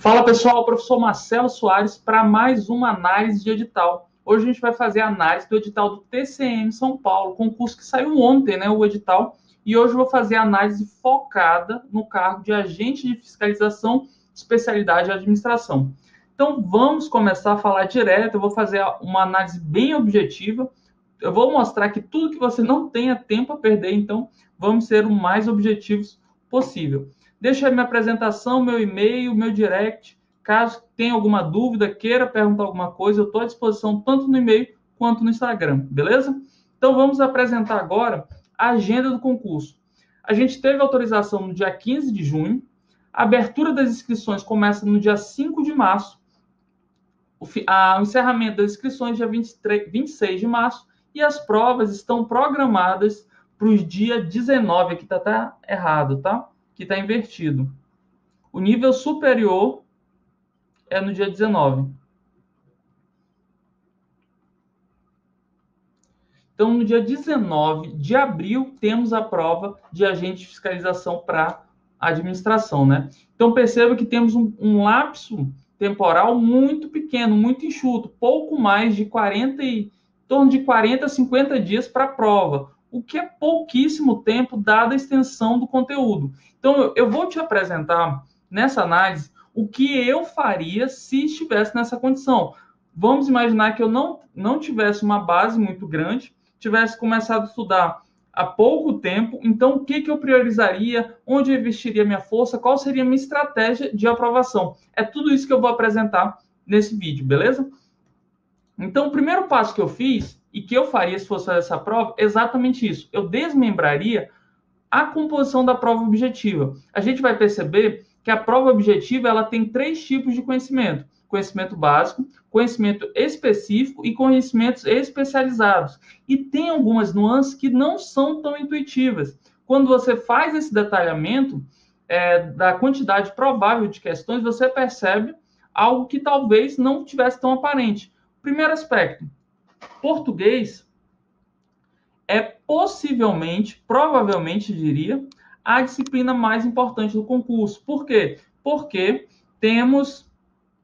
Fala pessoal, professor Marcelo Soares para mais uma análise de edital. Hoje a gente vai fazer a análise do edital do TCM São Paulo, concurso que saiu ontem, né, o edital, e hoje eu vou fazer a análise focada no cargo de agente de fiscalização, especialidade de administração. Então vamos começar a falar direto, eu vou fazer uma análise bem objetiva, eu vou mostrar que tudo que você não tenha tempo a perder, então vamos ser o mais objetivos possível. Deixa aí minha apresentação, meu e-mail, meu direct. Caso tenha alguma dúvida, queira perguntar alguma coisa, eu estou à disposição tanto no e-mail quanto no Instagram, beleza? Então vamos apresentar agora a agenda do concurso. A gente teve autorização no dia 15 de junho, a abertura das inscrições começa no dia 5 de março, o encerramento das inscrições dia 26 de março, e as provas estão programadas para o dia 19, aqui está errado, tá? Que está invertido. O nível superior é no dia 19. Então, no dia 19 de abril, temos a prova de agente de fiscalização para administração, né? Então, perceba que temos um lapso temporal muito pequeno, muito enxuto, pouco mais de 40, em torno de 40 a 50 dias para a prova, o que é pouquíssimo tempo, dada a extensão do conteúdo. Então, eu vou te apresentar nessa análise o que eu faria se estivesse nessa condição. Vamos imaginar que eu não tivesse uma base muito grande, tivesse começado a estudar há pouco tempo, então o que eu priorizaria, onde eu investiria minha força, qual seria a minha estratégia de aprovação. É tudo isso que eu vou apresentar nesse vídeo, beleza? Então, o primeiro passo que eu fiz e que eu faria se fosse fazer essa prova é exatamente isso. Eu desmembraria a composição da prova objetiva. A gente vai perceber que a prova objetiva ela tem 3 tipos de conhecimento: conhecimento básico, conhecimento específico e conhecimentos especializados. E tem algumas nuances que não são tão intuitivas. Quando você faz esse detalhamento da quantidade provável de questões, você percebe algo que talvez não tivesse tão aparente. Primeiro aspecto: português é possivelmente, provavelmente diria, a disciplina mais importante do concurso. Por quê? Porque temos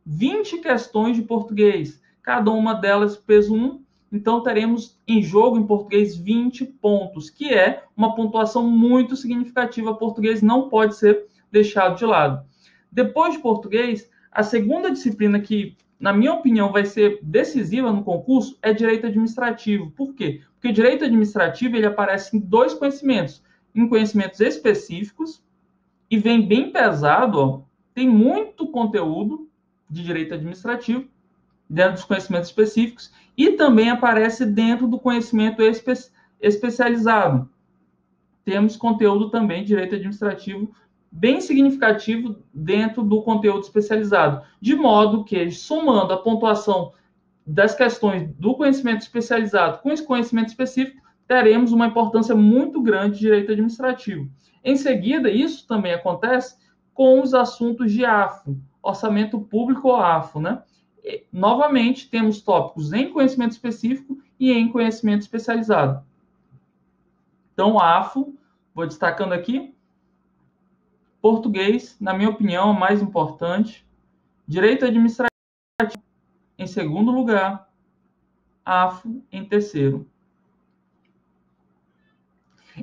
20 questões de português, cada uma delas peso 1, então teremos em jogo em português 20 pontos, que é uma pontuação muito significativa. Português não pode ser deixado de lado. Depois de português, a segunda disciplina que, na minha opinião, vai ser decisiva no concurso é direito administrativo. Por quê? Porque direito administrativo ele aparece em 2 conhecimentos, em conhecimentos específicos, e vem bem pesado, ó, tem muito conteúdo de direito administrativo dentro dos conhecimentos específicos, e também aparece dentro do conhecimento especializado. Temos conteúdo também de direito administrativo bem significativo dentro do conteúdo especializado, de modo que, somando a pontuação das questões do conhecimento especializado com esse conhecimento específico, teremos uma importância muito grande de direito administrativo. Em seguida, isso também acontece com os assuntos de AFO, orçamento público ou AFO, né? E, novamente, temos tópicos em conhecimento específico e em conhecimento especializado. Então, AFO, vou destacando aqui, português, na minha opinião, é o mais importante. Direito administrativo, em segundo lugar. AFO, em terceiro.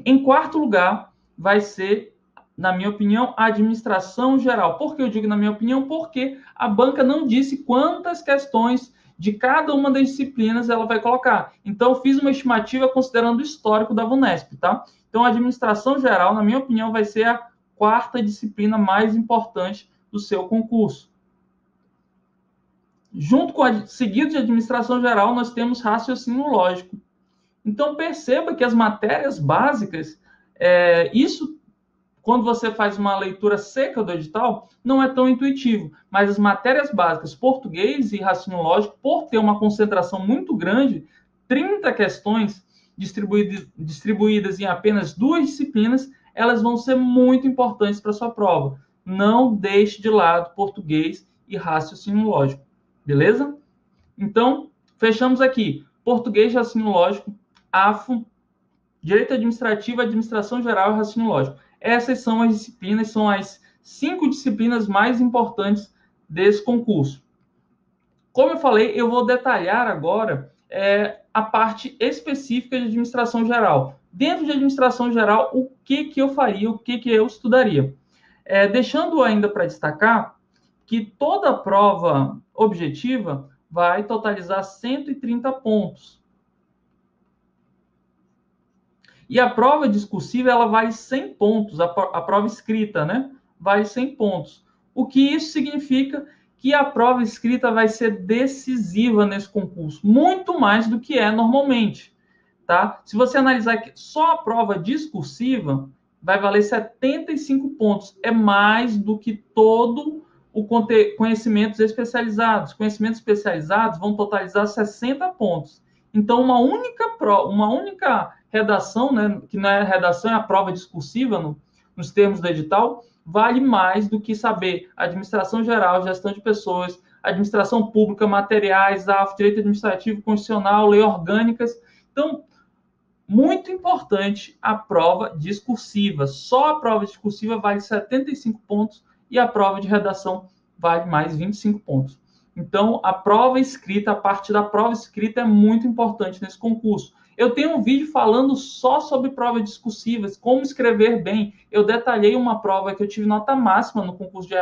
Em quarto lugar, vai ser, na minha opinião, a administração geral. Por que eu digo na minha opinião? Porque a banca não disse quantas questões de cada uma das disciplinas ela vai colocar. Então, eu fiz uma estimativa considerando o histórico da VUNESP, tá? Então, a administração geral, na minha opinião, vai ser a quarta disciplina mais importante do seu concurso. Junto com a seguida de administração geral, nós temos raciocínio lógico. Então, perceba que as matérias básicas, isso, quando você faz uma leitura seca do edital, não é tão intuitivo. Mas as matérias básicas, português e raciocínio lógico, por ter uma concentração muito grande, 30 questões distribuídas em apenas 2 disciplinas, elas vão ser muito importantes para a sua prova. Não deixe de lado português e raciocínio lógico. Beleza? Então, fechamos aqui. Português, raciocínio lógico, AFO, direito administrativo, administração geral e raciocínio lógico. Essas são as disciplinas, são as 5 disciplinas mais importantes desse concurso. Como eu falei, eu vou detalhar agora a parte específica de administração geral. Dentro de administração geral, o que eu faria, o que eu estudaria. Deixando ainda para destacar que toda prova objetiva vai totalizar 130 pontos. E a prova discursiva, ela vale 100 pontos, a prova escrita, né? Vale 100 pontos. O que isso significa? Que a prova escrita vai ser decisiva nesse concurso, muito mais do que é normalmente, tá? Se você analisar que só a prova discursiva vai valer 75 pontos, é mais do que todo o conhecimentos especializados. Conhecimentos especializados vão totalizar 60 pontos. Então, uma única redação, né, que não é redação, é a prova discursiva nos termos do edital, vale mais do que saber administração geral, gestão de pessoas, administração pública, materiais, direito administrativo, constitucional, lei orgânicas. Então, muito importante a prova discursiva. Só a prova discursiva vale 75 pontos e a prova de redação vale mais 25 pontos. Então, a prova escrita, a parte da prova escrita é muito importante nesse concurso. Eu tenho um vídeo falando só sobre provas discursivas, como escrever bem. Eu detalhei uma prova que eu tive nota máxima no concurso de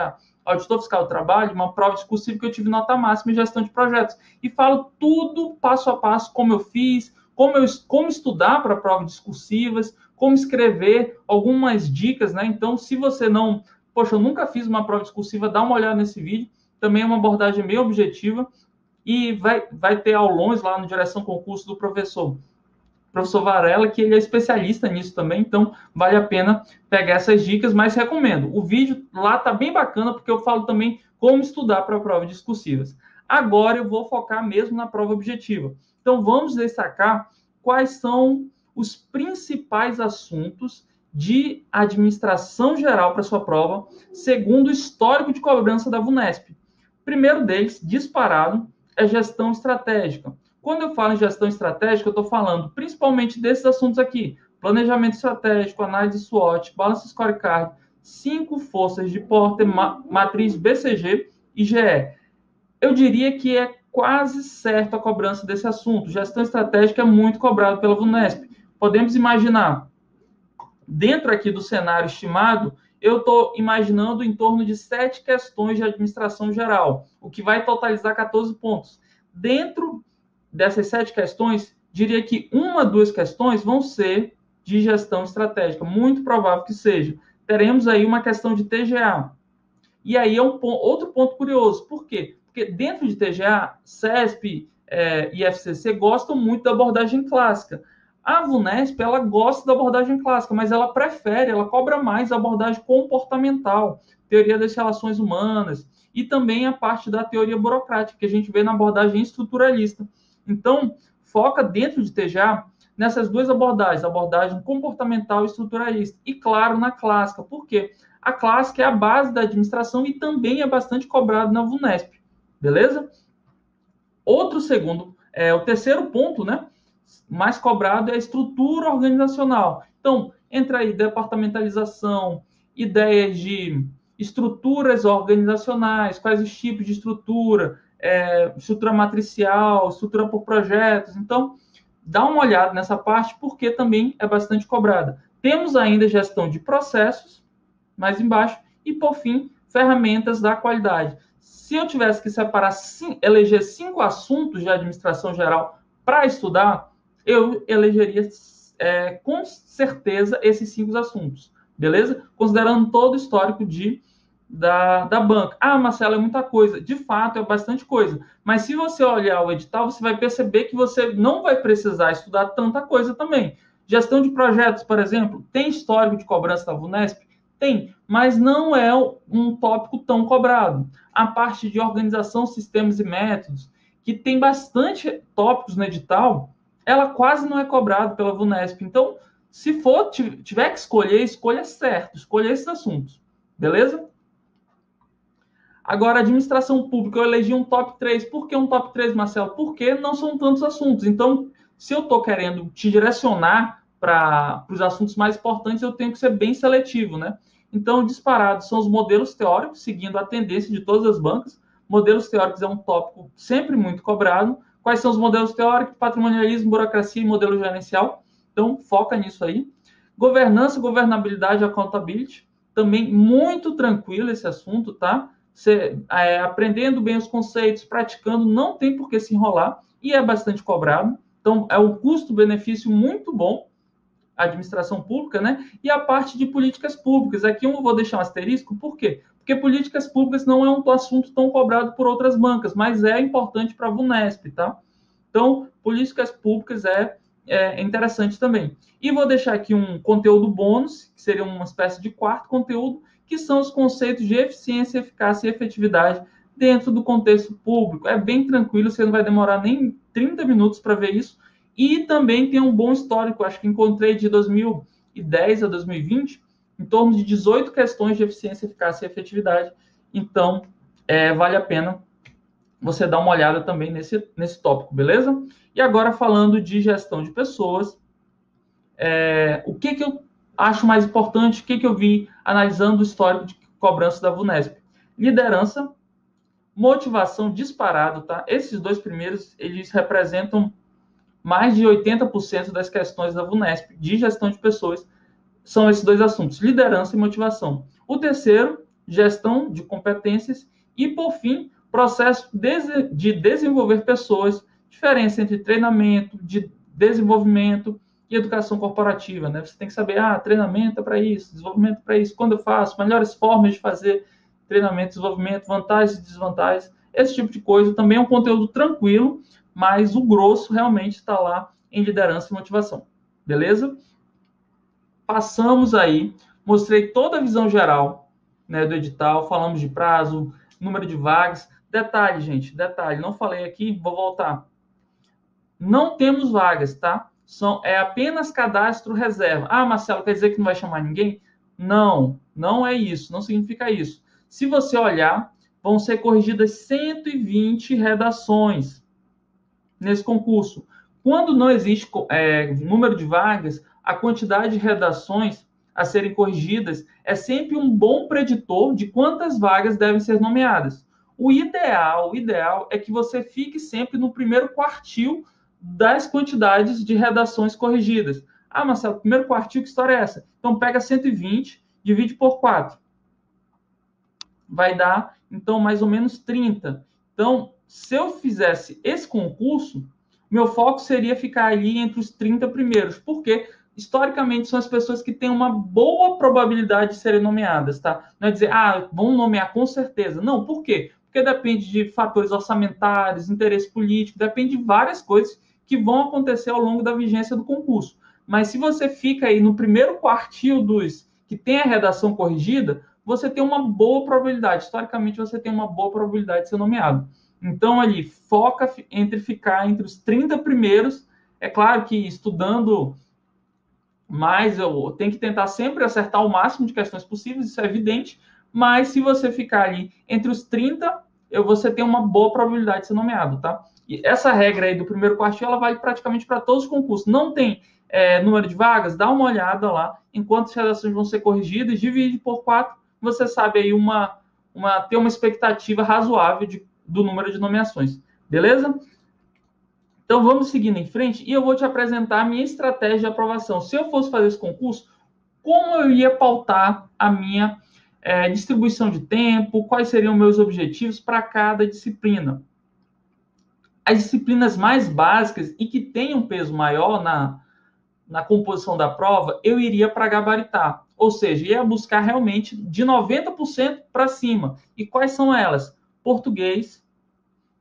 auditor fiscal do trabalho, uma prova discursiva que eu tive nota máxima em gestão de projetos. E falo tudo passo a passo, como eu fiz, como estudar para provas discursivas, como escrever, algumas dicas, né? Então, se você não... Poxa, eu nunca fiz uma prova discursiva, dá uma olhada nesse vídeo. Também é uma abordagem bem objetiva. E vai ter aulões lá no Direção Concurso do professor Varela, que ele é especialista nisso também, então vale a pena pegar essas dicas, mas recomendo. O vídeo lá tá bem bacana, porque eu falo também como estudar para provas discursivas. Agora eu vou focar mesmo na prova objetiva. Então vamos destacar quais são os principais assuntos de administração geral para sua prova, segundo o histórico de cobrança da VUNESP. O primeiro deles, disparado, é gestão estratégica. Quando eu falo em gestão estratégica, eu estou falando principalmente desses assuntos aqui: planejamento estratégico, análise SWOT, Balance Scorecard, 5 forças de Porter, matriz BCG e GE. Eu diria que é quase certo a cobrança desse assunto. Gestão estratégica é muito cobrado pela VUNESP. Podemos imaginar, dentro aqui do cenário estimado, eu estou imaginando em torno de 7 questões de administração geral, o que vai totalizar 14 pontos. Dentro dessas 7 questões, diria que 1, 2 questões vão ser de gestão estratégica, muito provável que seja. Teremos aí uma questão de TGA. E aí é outro ponto curioso. Por quê? Porque dentro de TGA, CESP e FCC gostam muito da abordagem clássica. A VUNESP, ela gosta da abordagem clássica, mas ela prefere, ela cobra mais a abordagem comportamental, teoria das relações humanas, e também a parte da teoria burocrática, que a gente vê na abordagem estruturalista. Então, foca dentro de TGA nessas duas abordagens, a abordagem comportamental e estruturalista. E, claro, na clássica. Por quê? A clássica é a base da administração e também é bastante cobrado na VUNESP. Beleza? O terceiro ponto, né, mais cobrado é a estrutura organizacional. Então, entra aí departamentalização, ideias de estruturas organizacionais, quais os tipos de estrutura, estrutura matricial, estrutura por projetos. Então, dá uma olhada nessa parte, porque também é bastante cobrada. Temos ainda gestão de processos, mais embaixo, e, por fim, ferramentas da qualidade. Se eu tivesse que separar, eleger 5 assuntos de administração geral para estudar, eu elegeria com certeza esses 5 assuntos, beleza? Considerando todo o histórico da banca. Ah, Marcelo, é muita coisa. De fato, é bastante coisa. Mas se você olhar o edital, você vai perceber que você não vai precisar estudar tanta coisa também. Gestão de projetos, por exemplo, tem histórico de cobrança da VUNESP? Tem, mas não é um tópico tão cobrado. A parte de organização, sistemas e métodos, que tem bastante tópicos no edital, ela quase não é cobrada pela VUNESP. Então, se tiver que escolher, escolha certo, escolha esses assuntos. Beleza? Agora, administração pública, eu elegi um top 3. Por que um top 3, Marcelo? Porque não são tantos assuntos. Então, se eu estou querendo te direcionar para os assuntos mais importantes, eu tenho que ser bem seletivo, né? Então, disparado são os modelos teóricos, seguindo a tendência de todas as bancas. Modelos teóricos é um tópico sempre muito cobrado. Quais são os modelos teóricos? Patrimonialismo, burocracia e modelo gerencial. Então, foca nisso aí. Governança, governabilidade, accountability. Também muito tranquilo esse assunto, tá? Você, aprendendo bem os conceitos, praticando, não tem por que se enrolar e é bastante cobrado. Então, é um custo-benefício muito bom, a administração pública, né? E a parte de políticas públicas. Aqui eu vou deixar um asterisco, por quê? Porque políticas públicas não é um assunto tão cobrado por outras bancas, mas é importante para a VUNESP, tá? Então, políticas públicas é interessante também. E vou deixar aqui um conteúdo bônus, que seria uma espécie de quarto conteúdo, que são os conceitos de eficiência, eficácia e efetividade dentro do contexto público. É bem tranquilo, você não vai demorar nem 30 minutos para ver isso. E também tem um bom histórico, acho que encontrei de 2010 a 2020, em torno de 18 questões de eficiência, eficácia e efetividade. Então, vale a pena você dar uma olhada também nesse tópico, beleza? E agora, falando de gestão de pessoas, o que eu acho mais importante, o que eu vi analisando o histórico de cobrança da VUNESP? Liderança, motivação disparado, tá? Esses dois primeiros, eles representam mais de 80% das questões da VUNESP de gestão de pessoas são esses dois assuntos, liderança e motivação. O terceiro, gestão de competências e, por fim, processo de desenvolver pessoas, diferença entre treinamento, de desenvolvimento e educação corporativa, né? Você tem que saber, treinamento é para isso, desenvolvimento é para isso, quando eu faço, melhores formas de fazer treinamento, desenvolvimento, vantagens e desvantagens, esse tipo de coisa. Também é um conteúdo tranquilo, mas o grosso realmente está lá em liderança e motivação. Beleza? Passamos aí, mostrei toda a visão geral, né, do edital, falamos de prazo, número de vagas. Detalhe, gente, detalhe, não falei aqui, vou voltar. Não temos vagas, tá? É apenas cadastro reserva. Marcelo, quer dizer que não vai chamar ninguém? Não, não é isso, não significa isso. Se você olhar, vão ser corrigidas 120 redações nesse concurso. Quando não existe número de vagas, a quantidade de redações a serem corrigidas é sempre um bom preditor de quantas vagas devem ser nomeadas. O ideal é que você fique sempre no primeiro quartil das quantidades de redações corrigidas. Marcelo, primeiro quartil, que história é essa? Então, pega 120, divide por 4. Vai dar, então, mais ou menos 30. Então, se eu fizesse esse concurso, meu foco seria ficar ali entre os 30 primeiros, porque historicamente são as pessoas que têm uma boa probabilidade de serem nomeadas, tá? Não é dizer, vão nomear com certeza. Não, por quê? Porque depende de fatores orçamentários, interesse político, depende de várias coisas que vão acontecer ao longo da vigência do concurso. Mas se você fica aí no primeiro quartil dos que tem a redação corrigida, você tem uma boa probabilidade, historicamente você tem uma boa probabilidade de ser nomeado. Então, ali, foca entre ficar entre os 30 primeiros. É claro que estudando mais, eu tenho que tentar sempre acertar o máximo de questões possíveis, isso é evidente, mas se você ficar ali entre os 30, você tem uma boa probabilidade de ser nomeado, tá? E essa regra aí do primeiro quartil, ela vale praticamente para todos os concursos. Não tem número de vagas, dá uma olhada lá, enquanto as redações vão ser corrigidas, divide por 4, você sabe aí ter uma expectativa razoável do número de nomeações. Beleza? Então, vamos seguindo em frente e eu vou te apresentar a minha estratégia de aprovação. Se eu fosse fazer esse concurso, como eu ia pautar a minha distribuição de tempo, quais seriam meus objetivos para cada disciplina. As disciplinas mais básicas e que têm um peso maior na composição da prova, eu iria para gabaritar. Ou seja, ia buscar realmente de 90% para cima. E quais são elas? Português,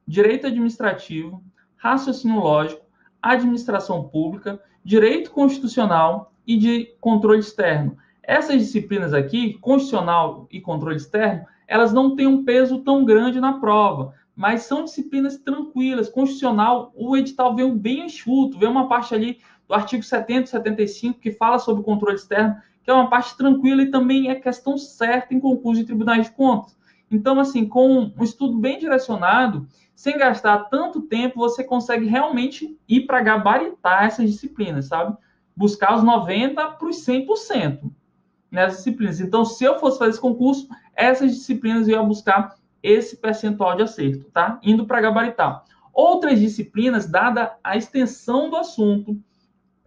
direito administrativo, raciocínio lógico, administração pública, direito constitucional e de controle externo. Essas disciplinas aqui, constitucional e controle externo, elas não têm um peso tão grande na prova, mas são disciplinas tranquilas. Constitucional, o edital veio bem enxuto, veio uma parte ali do artigo 70 e 75 que fala sobre o controle externo, que é uma parte tranquila e também é questão certa em concurso de tribunais de contas. Então, assim, com um estudo bem direcionado, sem gastar tanto tempo, você consegue realmente ir para gabaritar essas disciplinas, sabe? Buscar os 90% para os 100%. nessas disciplinas. Então, se eu fosse fazer esse concurso, essas disciplinas eu ia buscar esse percentual de acerto, tá? Indo para gabaritar. Outras disciplinas, dada a extensão do assunto,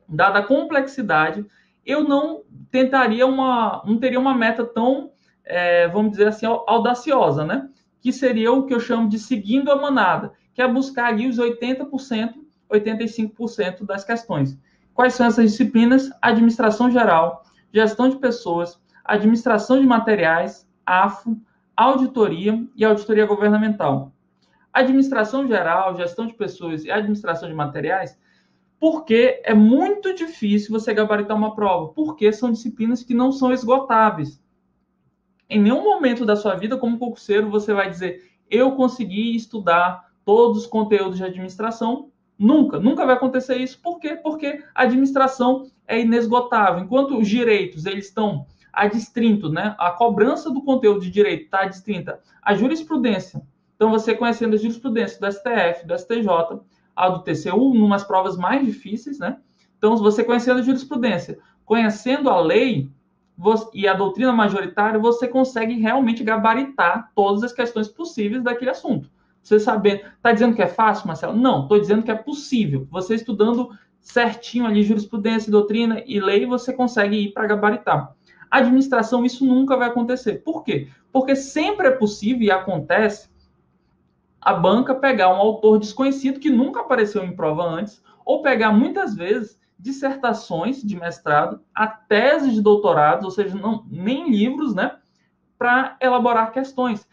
dada a complexidade, eu não teria uma meta tão, vamos dizer assim, audaciosa, né? Que seria o que eu chamo de seguindo a manada, que é buscar ali os 80%, 85% das questões. Quais são essas disciplinas? Administração geral, gestão de pessoas, administração de materiais, AFO, auditoria e auditoria governamental. Administração geral, gestão de pessoas e administração de materiais, porque é muito difícil você gabaritar uma prova, porque são disciplinas que não são esgotáveis. Em nenhum momento da sua vida, como concurseiro, você vai dizer, eu consegui estudar todos os conteúdos de administração. Nunca vai acontecer isso. Por quê? Porque a administração é inesgotável. Enquanto os direitos, eles estão adstrintos, né? A cobrança do conteúdo de direito está adstrinta à jurisprudência. Então, você conhecendo a jurisprudência do STF, do STJ, a do TCU, numas provas mais difíceis, né? Então, você conhecendo a jurisprudência, conhecendo a lei, e a doutrina majoritária, você consegue realmente gabaritar todas as questões possíveis daquele assunto. Você saber, está dizendo que é fácil, Marcelo? Não, estou dizendo que é possível. Você estudando certinho ali jurisprudência, doutrina e lei, você consegue ir para gabaritar. Administração, isso nunca vai acontecer. Por quê? Porque sempre é possível e acontece a banca pegar um autor desconhecido que nunca apareceu em prova antes, ou pegar muitas vezes dissertações de mestrado, a tese de doutorado, ou seja, nem livros, né, para elaborar questões.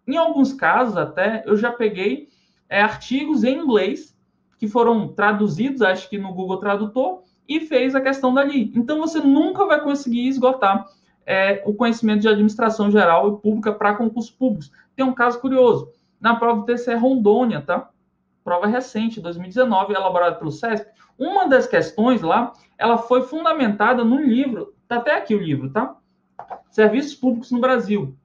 Em alguns casos, até, eu já peguei artigos em inglês que foram traduzidos, acho que no Google Tradutor, e fez a questão dali. Então, você nunca vai conseguir esgotar o conhecimento de administração geral e pública para concursos públicos. Tem um caso curioso. Na prova do TCE Rondônia, tá? Prova recente, 2019, elaborada pelo SESP, uma das questões lá, ela foi fundamentada num livro, tá até aqui o livro, tá? Serviços Públicos no Brasil.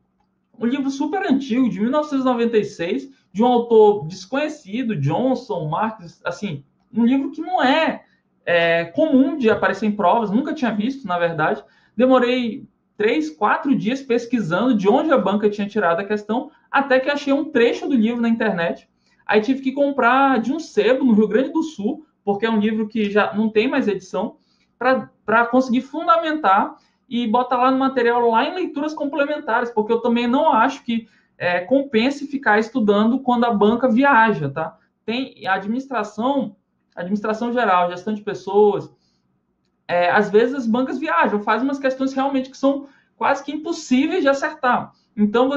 Um livro super antigo, de 1996, de um autor desconhecido, Johnson, Marques, assim, um livro que não é comum de aparecer em provas, nunca tinha visto, na verdade. Demorei 3, 4 dias pesquisando de onde a banca tinha tirado a questão, até que achei um trecho do livro na internet. Aí tive que comprar de um sebo no Rio Grande do Sul, porque é um livro que já não tem mais edição, para conseguir fundamentar e botar lá no material, lá em leituras complementares, porque eu também não acho que compense ficar estudando quando a banca viaja, tá? Tem administração geral, gestão de pessoas, às vezes as bancas viajam, fazem umas questões realmente que são quase que impossíveis de acertar. Então,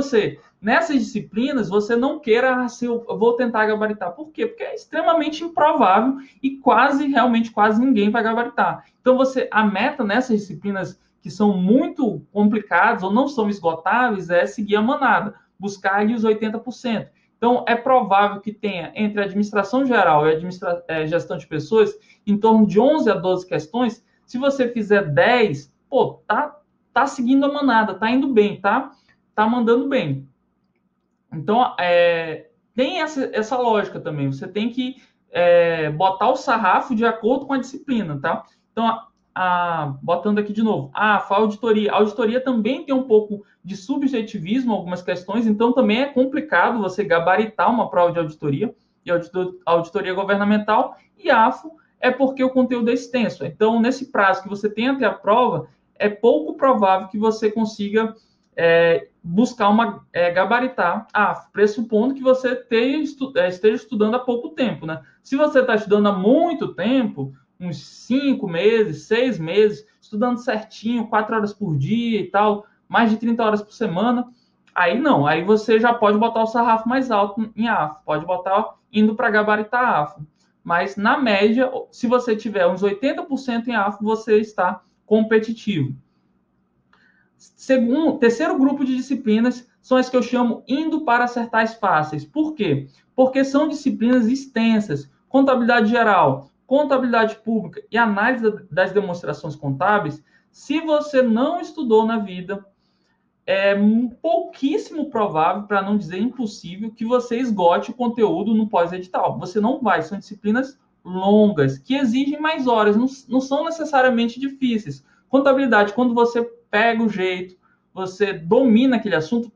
nessas disciplinas, você não queira, eu vou tentar gabaritar. Por quê? Porque é extremamente improvável e realmente quase ninguém vai gabaritar. Então, a meta nessas disciplinas que são muito complicadas ou não são esgotáveis é seguir a manada, buscar ali os 80%. Então, é provável que tenha entre a administração geral e gestão de pessoas em torno de 11 a 12 questões. Se você fizer 10, pô, tá seguindo a manada, tá indo bem, tá mandando bem. Então, tem essa lógica também. Você tem que botar o sarrafo de acordo com a disciplina, tá? Então, botando aqui de novo, a auditoria. A auditoria também tem um pouco de subjetivismo, algumas questões, então também é complicado você gabaritar uma prova de auditoria, e auditoria governamental, e AFO é porque o conteúdo é extenso. Então, nesse prazo que você tem até a prova, é pouco provável que você consiga buscar gabaritar, pressupondo que você esteja estudando há pouco tempo, né? Se você está estudando há muito tempo, uns 5 meses, 6 meses, estudando certinho, 4 horas por dia e tal, mais de 30 horas por semana, aí não, aí você já pode botar o sarrafo mais alto em AFO, pode botar indo para gabaritar AFO. Mas, na média, se você tiver uns 80% em AFO, você está competitivo. Terceiro grupo de disciplinas são as que eu chamo indo para acertais fáceis. Por quê? Porque são disciplinas extensas. Contabilidade geral, contabilidade pública e análise das demonstrações contábeis. Se você não estudou na vida, é pouquíssimo provável, para não dizer impossível, que você esgote o conteúdo no pós-edital. Você não vai, são disciplinas longas, que exigem mais horas, não são necessariamente difíceis. Contabilidade, quando você pega o jeito, você domina aquele assunto,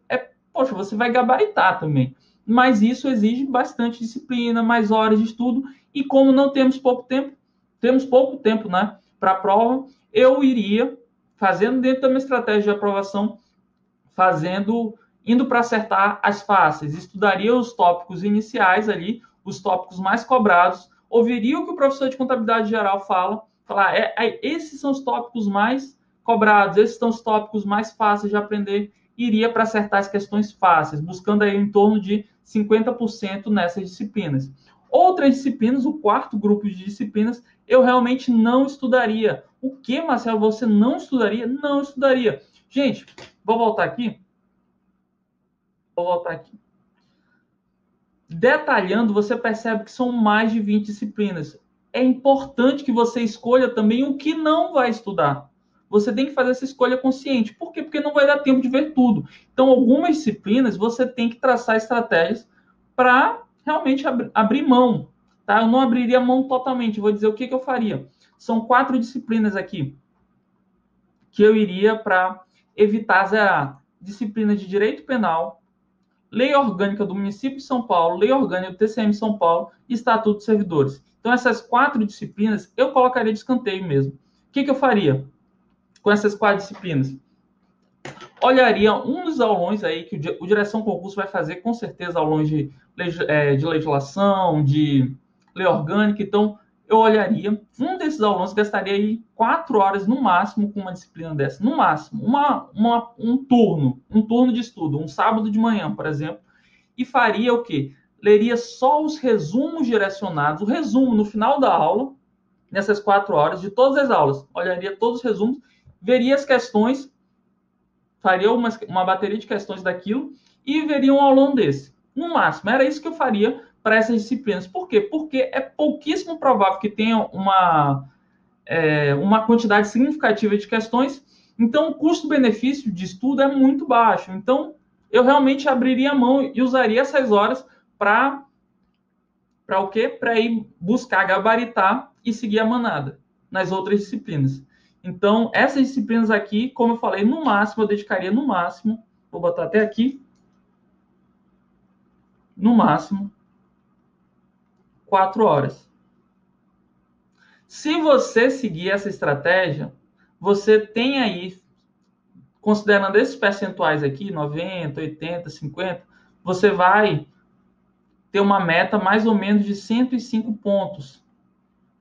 poxa, você vai gabaritar também. Mas isso exige bastante disciplina, mais horas de estudo, e como não temos pouco tempo, né, para a prova, eu iria fazendo dentro da minha estratégia de aprovação, indo para acertar as fáceis, estudaria os tópicos iniciais ali, os tópicos mais cobrados, ouviria o que o professor de contabilidade geral falar, esses são os tópicos mais cobrados, esses são os tópicos mais fáceis de aprender, iria para acertar as questões fáceis, buscando aí em torno de 50% nessas disciplinas. Outras disciplinas, o quarto grupo de disciplinas, eu realmente não estudaria. O que, Marcelo, você não estudaria? Não estudaria. Gente, vou voltar aqui. Detalhando, você percebe que são mais de 20 disciplinas. É importante que você escolha também o que não vai estudar. Você tem que fazer essa escolha consciente. Por quê? Porque não vai dar tempo de ver tudo. Então, algumas disciplinas você tem que traçar estratégias para realmente abrir mão. Tá? Eu não abriria mão totalmente. Vou dizer o que eu faria. São 4 disciplinas aqui que eu iria para evitar zerar. Disciplina de Direito Penal, Lei Orgânica do Município de São Paulo, Lei Orgânica do TCM de São Paulo e Estatuto dos Servidores. Então, essas 4 disciplinas eu colocaria de escanteio mesmo. O que eu faria com essas 4 disciplinas? Olharia um dos aulões aí que o Direção Concurso vai fazer, com certeza, aulões de legislação, de lei orgânica. Então, eu olharia um desses aulões, gastaria aí 4 horas no máximo com uma disciplina dessa, no máximo, um turno de estudo, um sábado de manhã, por exemplo, e faria o quê? Leria só os resumos direcionados, o resumo no final da aula, nessas 4 horas, de todas as aulas. Olharia todos os resumos, veria as questões, faria uma bateria de questões daquilo e veria um aulão desse. No máximo, era isso que eu faria para essas disciplinas. Por quê? Porque é pouquíssimo provável que tenha uma quantidade significativa de questões, então o custo-benefício de estudo é muito baixo. Então, eu realmente abriria a mão e usaria essas horas para o quê? Para ir buscar gabaritar e seguir a manada nas outras disciplinas. Então, essas disciplinas aqui, como eu falei, no máximo, eu dedicaria no máximo, vou botar até aqui, no máximo, 4 horas. Se você seguir essa estratégia, você tem aí, considerando esses percentuais aqui, 90, 80, 50, você vai ter uma meta mais ou menos de 105 pontos,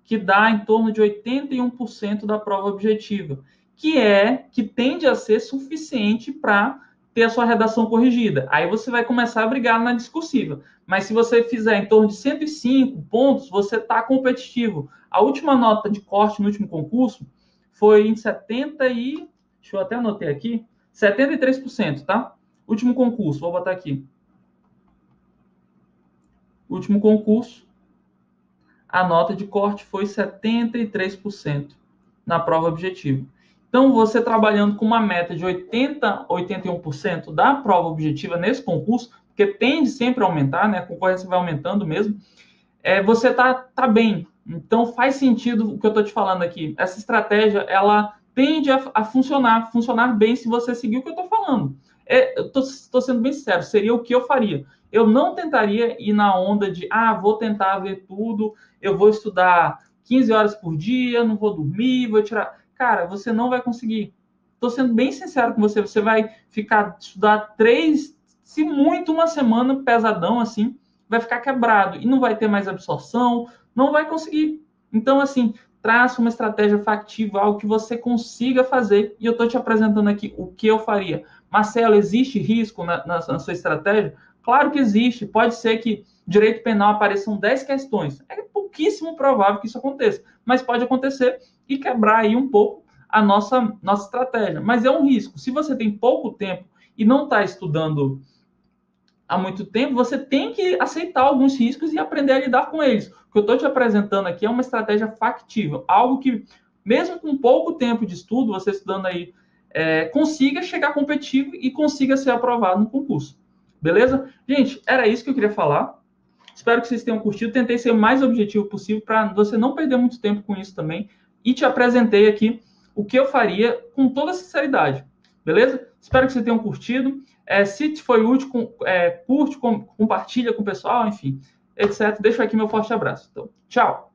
que dá em torno de 81% da prova objetiva, que tende a ser suficiente para ter a sua redação corrigida. Aí você vai começar a brigar na discursiva. Mas se você fizer em torno de 105 pontos, você está competitivo. A última nota de corte no último concurso foi em 70 e... Deixa eu até anotar aqui. 73%, tá? Último concurso, vou botar aqui. Último concurso, a nota de corte foi 73% na prova objetiva. Então, você trabalhando com uma meta de 80, 81% da prova objetiva nesse concurso, porque tende sempre a aumentar, né? A concorrência vai aumentando mesmo, você tá bem. Então, faz sentido o que eu estou te falando aqui. Essa estratégia, ela tende a funcionar bem se você seguir o que eu estou falando. Eu estou sendo bem sincero, seria o que eu faria. Eu não tentaria ir na onda de, vou tentar ver tudo, eu vou estudar 15 horas por dia, não vou dormir, vou tirar... Cara, você não vai conseguir. Estou sendo bem sincero com você, você vai estudar 3, se muito, uma semana pesadão assim, vai ficar quebrado e não vai ter mais absorção, não vai conseguir. Então, assim, traça uma estratégia factível, algo que você consiga fazer. E eu estou te apresentando aqui o que eu faria. Marcelo, existe risco na sua estratégia? Claro que existe. Pode ser que direito penal apareçam 10 questões. É pouquíssimo provável que isso aconteça, mas pode acontecer e quebrar aí um pouco a nossa estratégia. Mas é um risco. Se você tem pouco tempo e não está estudando há muito tempo, você tem que aceitar alguns riscos e aprender a lidar com eles. O que eu estou te apresentando aqui é uma estratégia factível, algo que, mesmo com pouco tempo de estudo, você estudando aí, consiga chegar competitivo e consiga ser aprovado no concurso. Beleza? Gente, era isso que eu queria falar. Espero que vocês tenham curtido. Tentei ser o mais objetivo possível para você não perder muito tempo com isso também. E te apresentei aqui o que eu faria com toda sinceridade. Beleza? Espero que vocês tenham curtido. Se foi útil, curte, compartilha com o pessoal, enfim, etc. Deixo aqui meu forte abraço. Então, tchau!